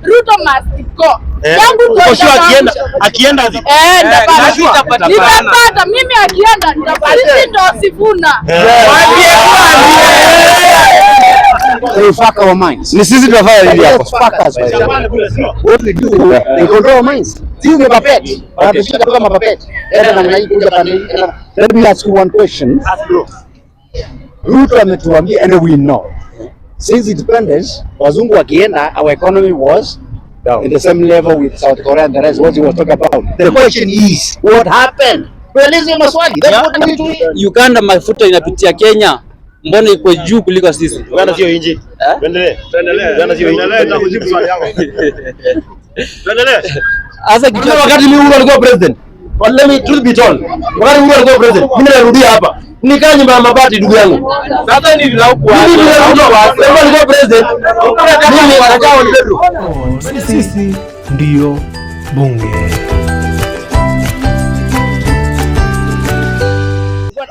Ruto must go. Akienda nitapata mimi, akienda nitabariki ndo Sifuna. They fuck our minds. Ni sisi tunafanya hivi hapo. What we do, they control our minds. Sisi ni puppet. Wanatushika kama puppet. Namna hii kuja pande hii. Let me ask you one question. Ruto ametuambia and we know. Since independence, wazungu wakienda, our economy was in the same level with South Korea and the rest. What he was talking about. The question is, what happened? Tueleze maswali. That's what we need to do. Uganda mafuta inapitia Kenya. Mbona iko juu kuliko sisi? Uganda sio inji. Tuendelee. Uganda sio inji. Nitakujibu swali yako. Tuendelee. Asa kitu wakati mimi Uhuru alikuwa president. But let me truth be told. Wakati Uhuru alikuwa president, mimi narudia hapa. Nikaa nyumba ya mabati ndugu yangu. Sasa hivi tunakuwa. Mimi alikuwa president. Mimi nataka on sisi ndio bunge.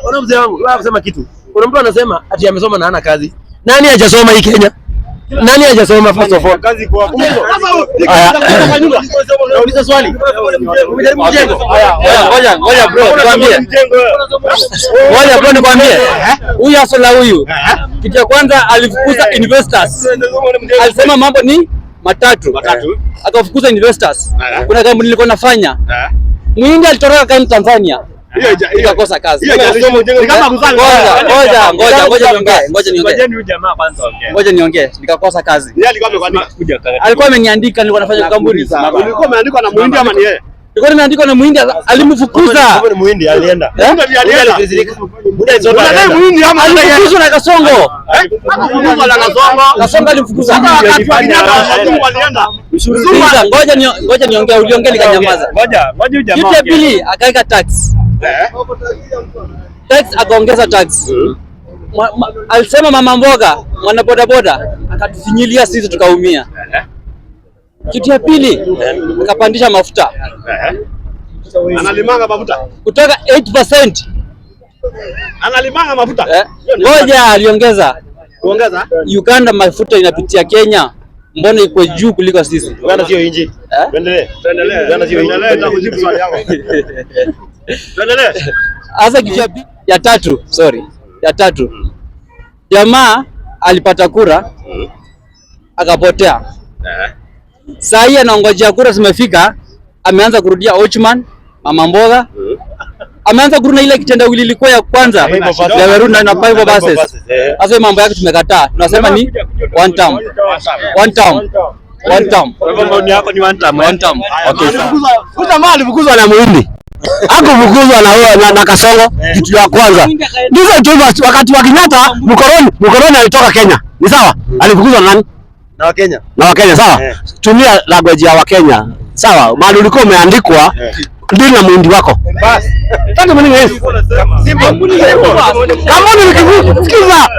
Ona mzee wangu, wewe unasema kitu. Kuna mtu anasema ati amesoma na hana kazi. Nani hajasoma hii Kenya? Nani hajasoma first of all? Kazi kwa. Nauliza swali. Umejaribu mjengo? Ngoja bro, nikwambie. Ngoja bro nikwambie. Huyu asola huyu. Kitu cha kwanza alifukuza investors. Alisema mambo ni matatu. Akafukuza investors. Kuna kampuni nilikuwa nafanya. Mwindi alitoroka kaini Tanzania. Ikakosa kazi. Ngoja niongee. Nikakosa kazi. Alikuwa ameniandika, nilikuwa nafanya kampuni. Ulikuwa umeandikwa na Muhindi ama ni yeye? Nilikuwa nimeandikwa na Muhindi, alimfukuza. Ni Muhindi alienda. Muhindi ama alifukuzwa na Kasongo. Kasongo alimfukuza. Ngoja niongee, uliongea nikanyamaza. Kitu ya pili akaika tax. Tax akaongeza tax. Alisema mama mboga, mwana boda boda, akatufinyilia sisi tukaumia. Kitu ya pili akapandisha mafuta. Analimanga mafuta kutoka 8%. Analimanga mafuta. Ngoja aliongeza. Kuongeza? Uganda mafuta inapitia Kenya. Mbona iko juu kuliko sisi? Uganda sio inji. Tuendelee. Uganda sio inji. Nitakujibu swali yako. Tuendelee. Asa kitu ya tatu. Jamaa alipata kura akapotea. Saa hii anaongojea kura zimefika, ameanza kurudia Ochman, mama mboga. Ameanza kurudi ile kitendawili ilikuwa ya kwanza ya Weruna na 5 buses. Sasa mambo yake tumekataa. Tunasema ni one term. Mambo yako ni one term. Okay. Kuta mali fukuzwa na Muhindi. Hakufukuzwa na Kasongo kitu ya kwanza. Ndizo tu wakati wa Kenyatta mkoloni alitoka Kenya. Ni sawa? Alifukuzwa na nani? Na Wakenya. Na Wakenya sawa? Tumia language ya Wakenya. Sawa? Mahali ulikuwa umeandikwa ndio na Muhindi wako. Basi. Tanga mimi hivi.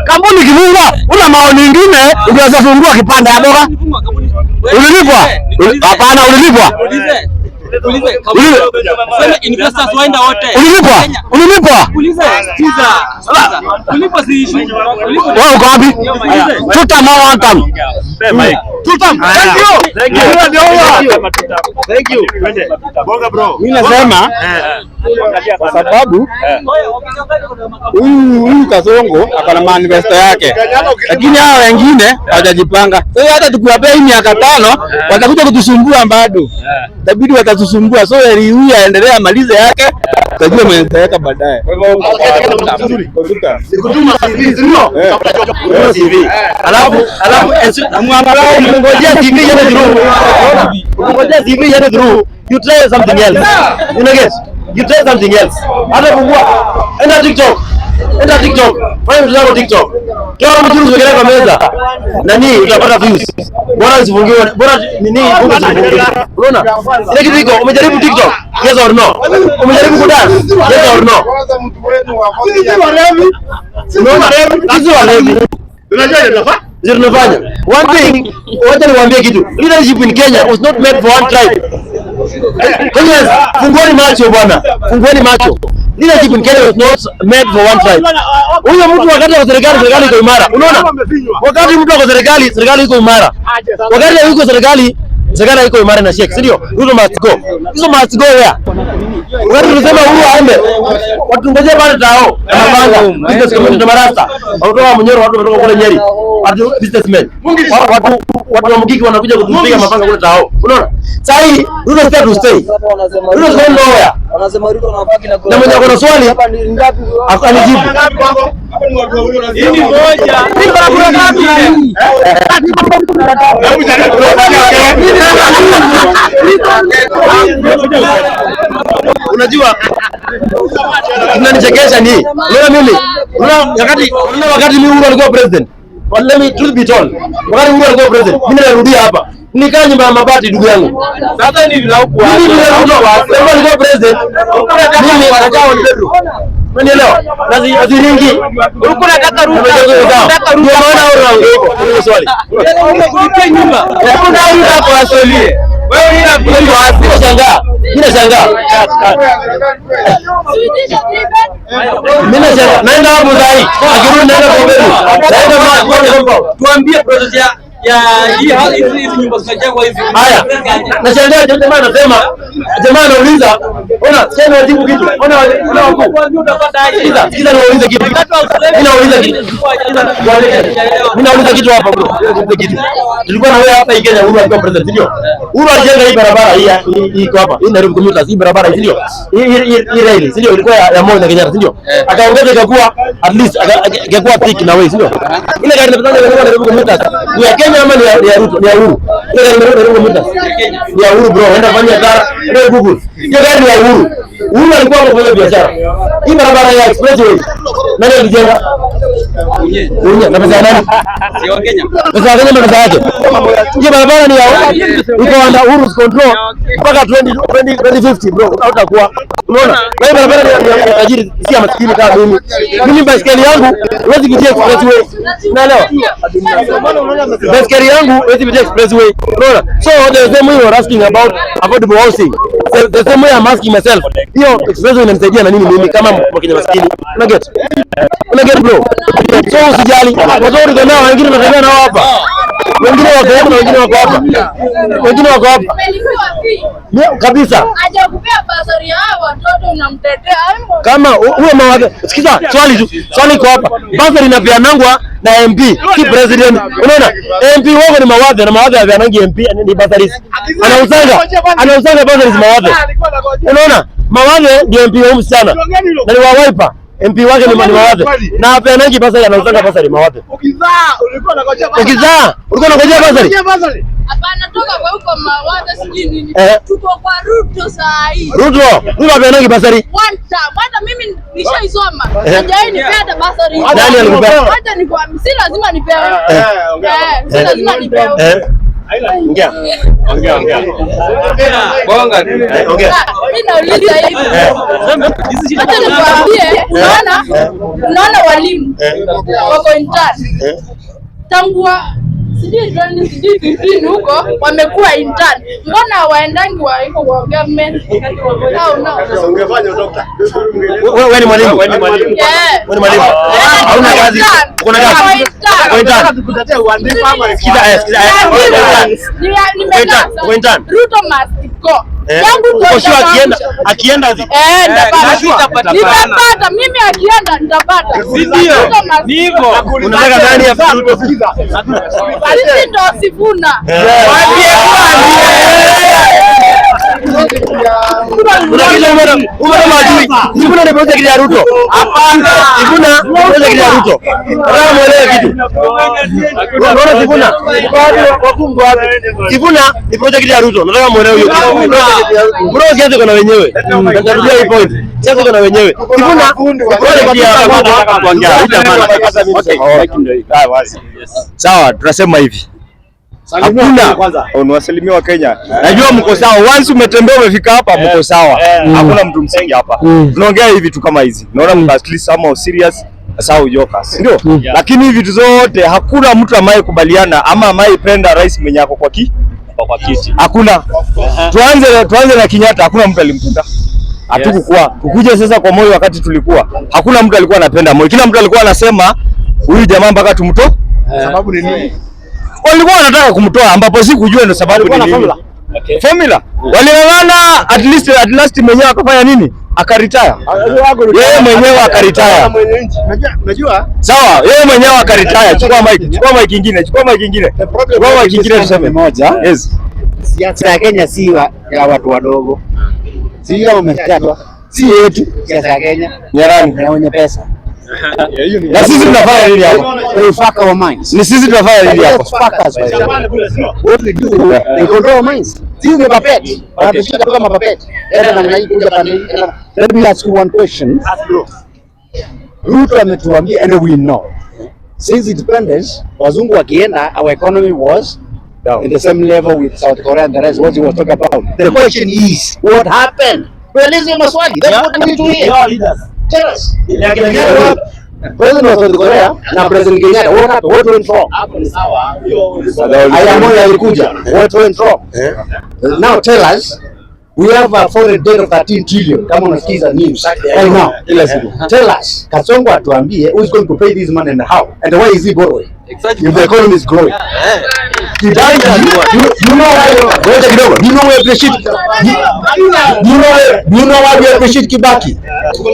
Kampuni kifunga, una maoni mengine unaweza fungua kipande ya boga. Ulilipwa? Hapana, ulilipwa. Investors waenda wote. Ulilipwa? Ulilipwa si issue. Wewe uko wapi? Tutamwantam. Thank you. Bonga bro. Mimi nasema kwa sababu huyu Kasongo akana manifesto yake. Lakini hao wengine hawajajipanga. Sasa hata tukiwapea hii miaka 5 watakuja kutusumbua bado. Itabidi watatusumbua. So huyu aendelee amalize yake. Tutajua mwenyewe baadaye. Kwa hivyo Nikutuma CV. Alafu ngojea CV yende through. Ngojea CV yende through. You try something else. You know guys? You try something else. Hata kungua. Enda TikTok. Fanya mtandao wa TikTok. Toa mtu usiwekelee kwa meza. Nani utapata views. Bora usifungiwe. Bora nini funga usifungiwe. Unaona? Ile kitu iko umejaribu TikTok? Yes or no? Umejaribu kudance? Yes or no? Mtu wenu wafanye. Sisi walevi. Unajua inafaa? Ndio tunafanya. One thing, wacha niwaambie kitu. Leadership in Kenya was not made for one tribe. Kenyans, fungueni macho bwana. Fungueni macho. Leadership in Kenya was not made for one tribe. Huyo mtu wakati wa serikali iko imara. Unaona? Wakati mtu wa serikali iko imara. Wakati yuko serikali iko imara na shake, ndio? Ruto must go. Hizo must go where? Wakati tunasema huyu aende. Watu ngoje bado tao. Anapanga business community marasta. Watu Munyoro, watu kutoka kule Nyeri. Watu businessmen. Watu wa Mugiki wanakuja kutupiga mapanga kule tao. Unaona? Sasa hii Ruto stay to stay. Ruto go nowhere. Wanasema Ruto anabaki na kwa. Na mwenye kuna swali hapa ni ngapi? Akanijibu. Hii ni moja. Hii barabara ngapi? Unajua unanichekesha ni mimi wakati mimi Uhuru alikuwa president, let me truth be told, wakati Uhuru alikuwa president mimi narudia hapa nikaa nyumba ya mabati ndugu yangu. Sasa hivi na huko alikuwa president mimi nakaa on bedroom. Unanielewa? Naziringi. Ulikuwa unataka Ruto. Ndio maana wewe swali. Umekulipia nyumba. Unataka kwa swali. Wewe unashangaa. Mimi nashangaa. Mimi nashangaa. Naenda hapo zaidi. Akirudi naenda kwa mbele. Naenda kwa tuambie process ya hizi nyumba zinajengwa hizi. Haya. Nashangaa jamaa anasema, jamaa anauliza, ona sema wajibu kitu. Ona wako. Sikiza nauliza kitu. Mimi nauliza kitu hapa bro. Tulikuwa na wewe hapa Kenya, Uhuru alikuwa president ndio. Uhuru alijenga hii barabara hii iko hapa. Hii Nairobi commuters, hii barabara hii ndio. Hii rail ndio ilikuwa ya Moi na Kenyatta ndio. Akaongeza ikakuwa at least ikakuwa thick na wewe ndio. Ile gari inapita Nairobi commuters. Ni ya Kenya ama ni ya Ruto? Ni ya Uhuru. Ile gari Nairobi commuters. Ni ya Uhuru bro. Enda fanya dara, ndio Google. Ile gari ni ya Uhuru. Uhuru alikuwa anafanya biashara. Hii barabara ya expressway. Nani alijenga? Unye. Na pesa nani? Sio Kenya. Pesa Kenya ndio pesa yake. Hii barabara ni ya iko under Uhuru's control mpaka 2050 bro. Utakuwa unaona? Na hii barabara ni ya tajiri, si ya maskini kama mimi. Mimi baiskeli yangu huwezi kupitia expressway. Unaelewa? Baiskeli yangu huwezi kupitia expressway. Unaona? So the same way you are asking about affordable housing. The same way I'm asking myself. Hiyo expressway inanisaidia na nini mimi kama Mkenya maskini? Una get bro. So usijali. Wazuri kwa nao wengine wanatembea nao hapa. Wengine wako hapa na wengine wako hapa. Wengine wako hapa. Kabisa. Hajakupea basari hao watoto unamtetea. Kama huyo mawazo. Sikiza, swali iko hapa. Basari inapeanangwa na MP, si president. Unaona? MP wao ni mawazo na mawazo yanapeanangi MP ni basari. Anausanga basari mawazo. Unaona? Mawazo ndio MP wao msichana. Na ni wa Wiper. MP wake ni mawazo. Na apeanangi basari anausanga basari mawazo. Ukizaa ulikuwa unangojea basari? Hapana, toka kwa huko mawazo sijui nini. Tuko kwa Ruto saa hii. Ruto apeanangi basari. One time. Hata mimi nishaisoma. Hajawahi nipea basari. Nani alikupea? Hata ni kwa si lazima nipewe. Si lazima nipewe. Ongea. Bonga. Ongea. Mimi nauliza hivi. Hata nikwambie, unaona walimu wako intern. Tangua sijui 15 huko wamekuwa intern. Mbona waendangi wa iko kwa government? Ungefanya doctor. Wewe ni mwalimu? Wewe ni mwalimu. Wewe ni mwalimu. Hauna kazi. Kuna kazi. Intern. Kutetea uandishi ama intern. Ruto must go. Akienda nitapata mimi, akienda nitapata. Ni hivyo. Unataka nani ya Ruto? Sisi ndo Sifuna. Sifuna ni project ya Ruto. Hapana. Sifuna ni project ya Ruto. Nataka muelewe kitu. Unaona Sifuna? Wakungu wapi? Sifuna ni project ya Ruto. Nataka muelewe hiyo. Bro, sianze kuna wenyewe. Nitarudia hii point. Sianze kuna wenyewe. Sifuna project ya sawa, tunasema hivi. Hakuna unawasalimia wa Kenya. Najua mko sawa. Once umetembea umefika hapa mko sawa. Hakuna mtu msingi hapa. Tunaongea hivi vitu kama hizi. Naona mko at least somehow serious sawa jokers. Ndio? Lakini hivi vitu zote hakuna mtu ambaye kubaliana ama ambaye penda rais mwenye yako kwa kiti. Hakuna. Tuanze na Kenyatta, hakuna mtu alimpenda. Hatukukuwa. Kukuja sasa kwa Moi wakati tulikuwa. Hakuna mtu alikuwa anapenda Moi. Kila mtu alikuwa anasema huyu jamaa mpaka tumtoe. Sababu ni nini? Walikuwa wanataka kumtoa ambapo si kujua ndio sababu ni nini. Formula. Waling'ang'ana at last mwenyewe akafanya nini? Akaretire. Yeye mwenyewe akaretire. Unajua? Sawa, yeye mwenyewe akaretire. Chukua mic ingine. Tuseme moja. Yes. Siasa ya Kenya si ya watu wadogo. Si kama umekatwa. Si yetu siasa ya Kenya. Nyarani na wenye pesa. Na sisi tunafanya nini hapa? They fuck our minds. Ni sisi tunafanya nini hapa? What we do, they control our minds. Sisi ni puppet. Wanatushika kama puppet. Enda namna hii kuja pande hii. Let me ask you one question. Ruto ametuambia and we know. Since independence, wazungu wakienda, our economy was in the same level with South Korea and the rest, what he was talking about. The question is, what happened? Tueleze maswali. That's what we need to hear. Tell us. President wa South Korea na President Kenyatta, what happened? What went wrong? Ayamoya alikuja. What went wrong? Now tell us. We have a foreign debt of 13 trillion. Kama unasikiza news right now. Tell us. Kasongo atuambie who is going to pay this money and how and why is he borrowing? Exactly. If the economy is growing. You know why we appreciate Kibaki?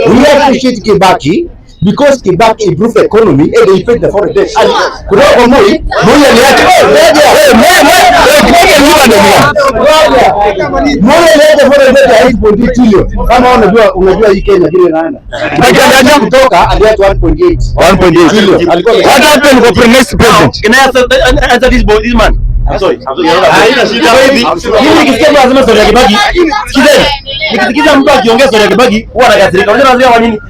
We appreciate Kibaki because Kibaki improved the economy and he paid the foreign debt. Kutoka Moi aliacha foreign debt ya 8.8 trillion. Kama unajua hii Kenya vile inaenda. Kutoka aliacha 1.8 trillion. What happened for the next president? Can I answer this man? I'm sorry. Mimi nikisikia lazima story ya Kibaki. Sikizeni. Nikisikiza mtu akiongea story ya Kibaki huwa anakasirika. Unajua kwa nini?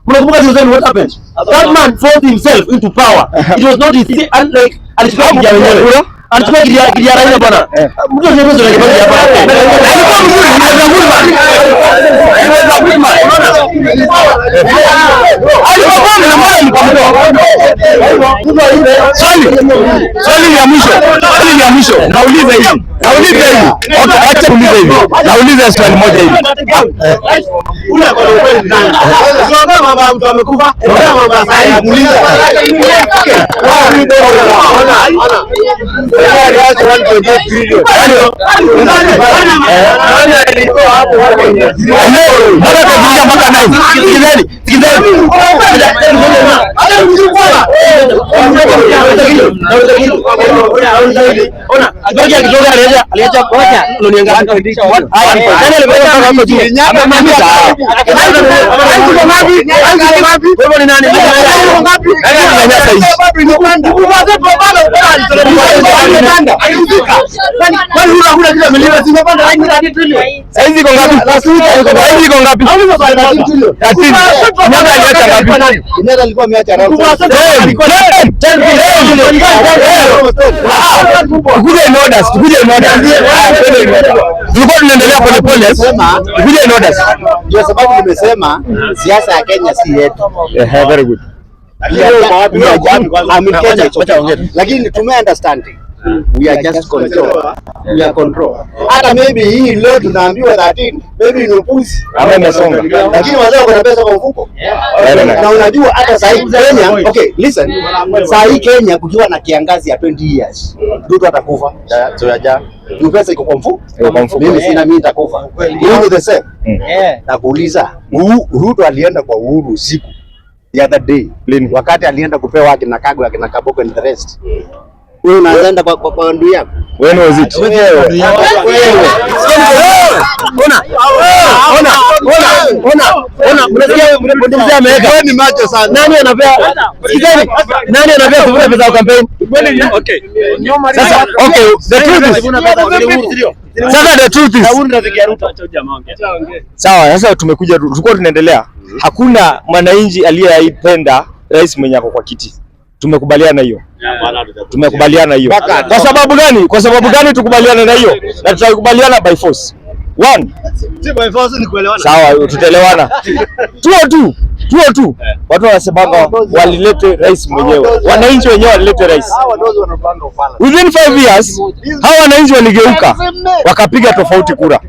Unakumbuka what happened? That man forced himself into power. It was not his unlike alichukua kijana wenyewe. Alichukua kijana raia bwana. Mtu anasema story ya Kibaki hapa. Alikuwa mzuri, Swali ya mwisho. Nauliza hivi. Acha kuuliza hivi. Nauliza swali moja hivi. Una kwa kweli nani? Unaona mama mtu amekufa. Unaona mama sasa muuliza. Ndio sababu nimesema siasa ya Kenya si yetu. Very good. Lakini tume understanding. We are just control. We are control. Hata maybe hii leo tunaambiwa 13, maybe ni upuzi. Ama imesonga. Lakini wazao wana pesa kwa mfuko. Na unajua hata sasa Kenya, okay, listen. Sasa hii Kenya kukiwa na kiangazi ya 20 years. Ruto atakufa. Ni pesa iko kwa mfuko. Mimi sina, mimi nitakufa. You the same. Na kuuliza, Ruto alienda kwa Uhuru usiku the other day. Wakati alienda kupewa haki na Kagwe na Kaboko and the rest. Wewe unaenda kwa ndugu yako. When was it? Ona, mnasikia mnapotezea ameweka. Wewe ni macho sana. Nani anapea? Sikizeni. Nani anapea sifuri pesa za campaign? Okay. Sasa okay, the truth is. Sawa, sasa tumekuja tulikuwa tunaendelea. Hakuna mwananchi aliyeipenda rais mwenye ako kwa kiti. Tumekubaliana hiyo. Kwa sababu gani? Tukubaliana na hiyo? Na tutakubaliana by force. One. Si by force ni kuelewana. Sawa, tutaelewana. 202. 202 watu wanasemanga walilete rais mwenyewe, wananchi wenyewe walilete rais. Within 5 years hawa wananchi waligeuka wakapiga tofauti kura,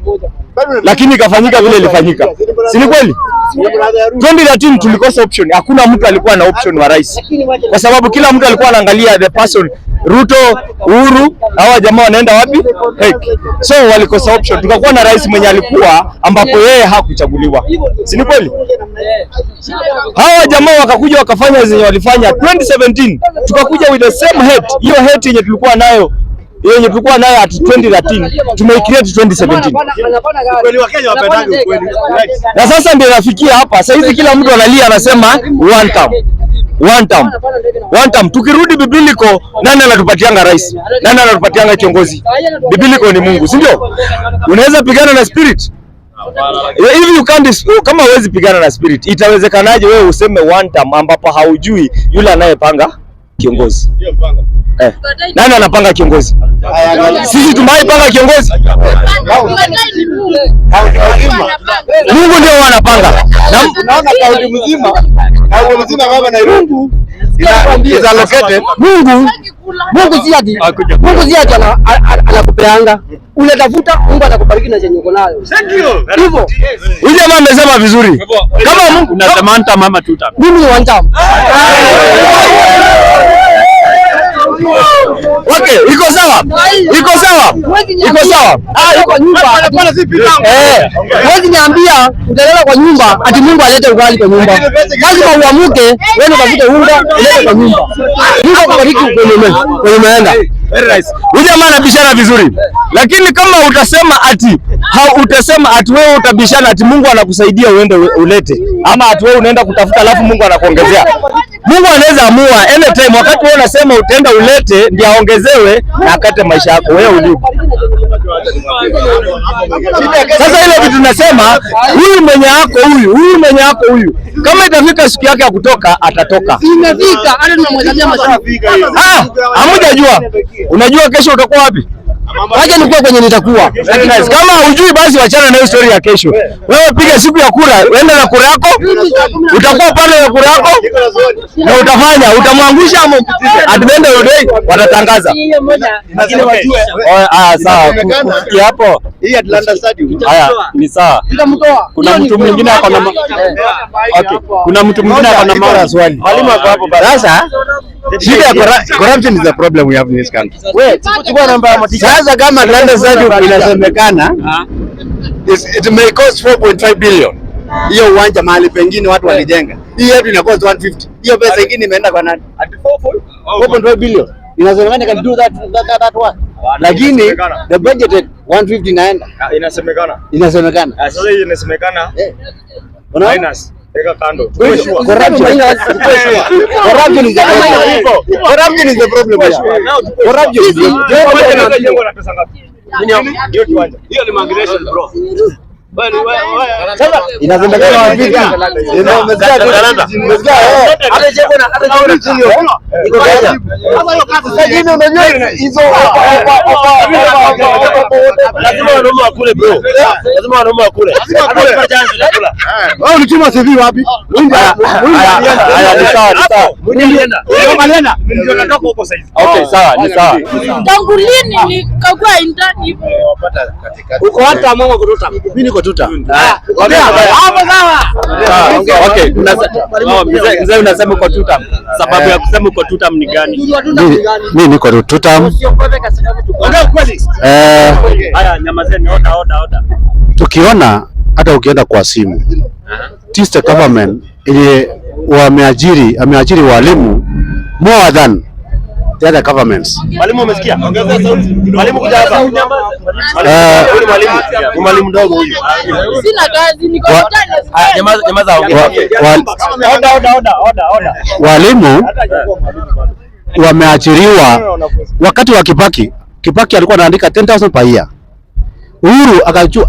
lakini ikafanyika vile ilifanyika, si ni kweli? 2013 tulikosa option, hakuna mtu alikuwa na option wa rais, kwa sababu kila mtu alikuwa anaangalia the person. Ruto, Uhuru, hawa jamaa wanaenda wapi? So walikosa option, tukakuwa na rais mwenye alikuwa ambapo yeye hakuchaguliwa, si ni kweli? Hawa jamaa wakakuja wakafanya zenye walifanya 2017, tukakuja with the same hate. Hiyo hate yenye tulikuwa nayo at 2013 tumeicreate 2017. Kweli wa Kenya wapendaga ukweli. Na sasa ndio nafikia hapa. Sasa hizi kila mtu analia anasema one term. Tukirudi biblical, nani anatupatianga rais? Nani anatupatianga kiongozi? Biblical ni Mungu, si ndio? Unaweza pigana na spirit. If you can't, kama huwezi pigana na spirit, itawezekanaje wewe useme one term ambapo haujui yule anayepanga kiongozi? Nani anapanga kiongozi? Sisi tumaipanga kiongozi? Mungu ndio wanapanga. Naona kaunti mzima kama Nairobi is allocated. Mungu si ati anakupeanga. Unatafuta, Mungu atakubariki na chenye uko nayo. Hivyo. Huyu jamaa amesema vizuri. Kama Mungu unasema anta mama tuta. Mimi ni one time. Okay, iko sawa. Yuko nyumba. Wewe niambia utalala kwa nyumba ati Mungu alete ugali kwa nyumba. Lazima uamuke, wewe utafute unga ulete kwa nyumba. Mungu akubariki kwenye umeenda. Very nice. Huyu jamaa anabishana vizuri. Lakini kama utasema ati wewe utabishana ati Mungu anakusaidia uende ulete, ama ati wewe unaenda kutafuta alafu Mungu anakuongezea. Mungu anaweza amua anytime, wakati wewe unasema utaenda ulete ndio aongezewe na akate maisha yako wewe ulipo. Sasa ile vitu tunasema huyu mwenye yako huyu kama itafika siku yake ya kutoka atatoka. Imefika hata tunamwambia mashabiki. Hamjajua. Unajua kesho utakuwa wapi? Wacha nikuwa kwenye nitakuwa. Kama hujui basi wachana na hiyo story ya kesho. Wewe piga siku ya kura, uende na kura yako. Utakuwa pale na kura yako na utamwangusha ama at the end of the day watatangaza. Lakini wajue. Sawa. Kufikia hapo. Hii Atlanta Stadium. Haya, ni sawa. Kuna mtu mwingine ako na kuna mtu mwingine ako na mara swali. Mwalimu ako hapo sasa. Shida ya corruption is the problem we have in this country. Wewe, chukua namba ya maticha. Sasa kama Atlanta Stadium inasemekana it may cost 4.5 billion. Hiyo uwanja mahali pengine watu walijenga. Hii yetu ina cost 150. Hiyo pesa nyingine imeenda kwa nani? 4.5 billion. Inasemekana can do that one. Lakini the budget 150 inaenda. Inasemekana. Sasa hii inasemekana. Minus. Eka kando. Corruption is the problem. Hiyo ni migration bro. Inasemekana vipi? Lakini unajua hizo lazima wanaume wakule bro. Lazima wanaume wakule. Wewe ulichuma CV wapi? Ndio natoka huko sasa. Okay, sawa, ni sawa. Tangu lini nikakua intern hivyo? Uko hata mama kututa. Mimi niko tuta. Hapo sawa. Okay, mzee unasema uko tuta. Sababu ya kusema uko tuta ni gani? Mimi niko tuta. Haya, nyamazeni, oda. Tukiona hata ukienda kwa simu Tiste government ile ameajiri walimu more than the other governments. Mwalimu umesikia? Ongeza sauti. Mwalimu kuja hapa. Huyu mwalimu mdogo huyu. Sina kazi, niko ndani. Nyamaza ongea. Oda. Walimu wameajiriwa wakati wa Kibaki alikuwa anaandika 10,000 per year. Uhuru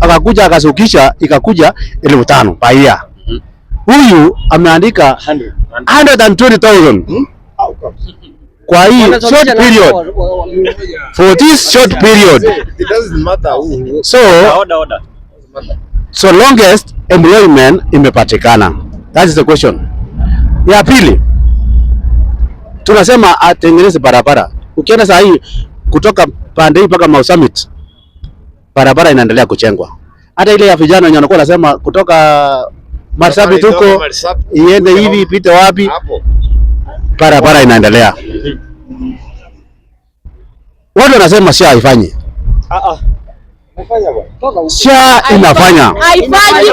akakuja akasukisha ikakuja 5,000 per year. Huyu ameandika 120,000 kwa hii short period. For this short period. It doesn't matter who. So longest employment imepatikana. That is the question. Ya pili, tunasema atengeneze barabara. Ukienda saa hii kutoka pande hii mpaka Mau Summit, barabara inaendelea kuchengwa. Hata ile ya vijana wenye wanakuwa nasema kutoka Marsabit huko iende hivi ipite wapi, barabara inaendelea. Watu wanasema SHA haifanyi. SHA inafanya. Haifanyi.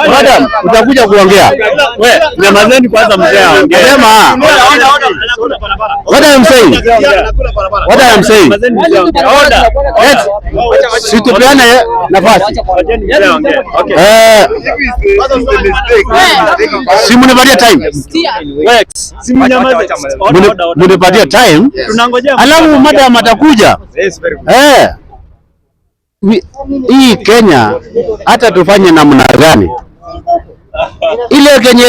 Madam, utakuja kuongea. Wewe, nyamazeni kwanza mzee aongee. Sema. What I am saying. What I am saying. Situpeane nafasi. Si munipatie time. Munipatie time. Alafu madam atakuja. Hii Kenya hata tufanye namna gani, ile Kenya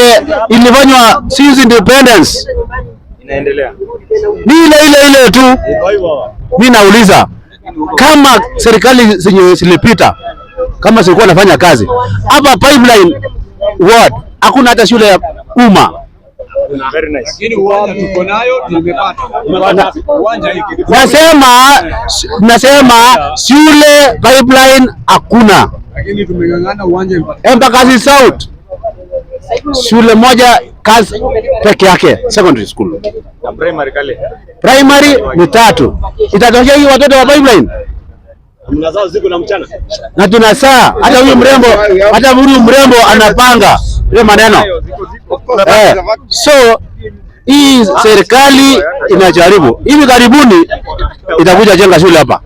ilifanywa since independence inaendelea ni ile tu. Mimi nauliza kama serikali zenye zilipita kama zilikuwa nafanya kazi hapa pipeline ward, hakuna hata shule ya umma. Very nice. Lakini uwanja tuko nayo tumepata. Nasema shule pipeline hakuna. Lakini tumengangana uwanja Embakasi South shule moja kazi peke yake, secondary school. Na primary kale. Primary ni 3. Itatokea hii watoto wa pipeline. Mnazao siku na mchana. Na tunasaa hata huyu mrembo anapanga ile maneno. So hii serikali inajaribu. Hivi karibuni itakuja jenga shule hapa.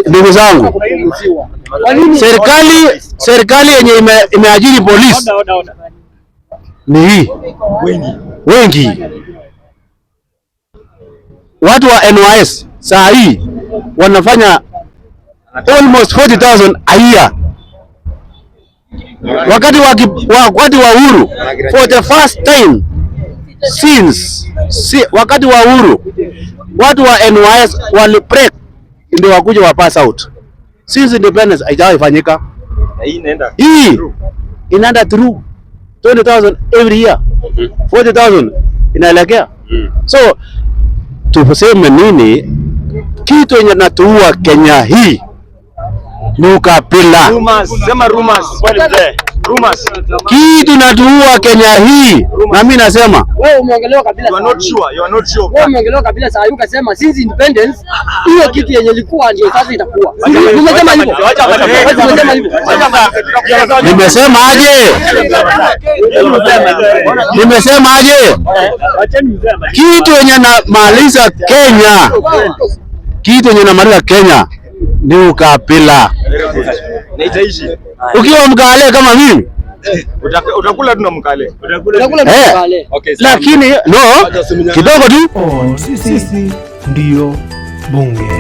Ndugu zangu, serikali yenye imeajiri polisi ni hii wengi. Watu wa NYS saa hii wanafanya almost 40,000 a year. Wakati wa uhuru, for the first time since wakati wa uhuru, watu wa NYS wali break ndio wakuja wa pass out. Since independence haijawahi fanyika. Hii inaenda through 20,000 every year. 40,000 inaelekea. So tuseme nini? Kitu yenye natuua Kenya hii ni ukabila. Sema rumors. Rumors. Kitu natuua Kenya hii, na mimi nasema Wewe umeongelewa kabila. You are not sure. Wewe umeongelewa kabila saa hii ukasema since independence hiyo kitu yenye ilikuwa ndio sasa itakuwa. Umesema hivyo. Nimesema aje? Kitu yenye namaliza Kenya. Kitu yenye namaliza Kenya ni ukabila. Ukiwa mkale kama mimi utakula tu na mkale. Lakini no kidogo tu. Sisi ndio bunge.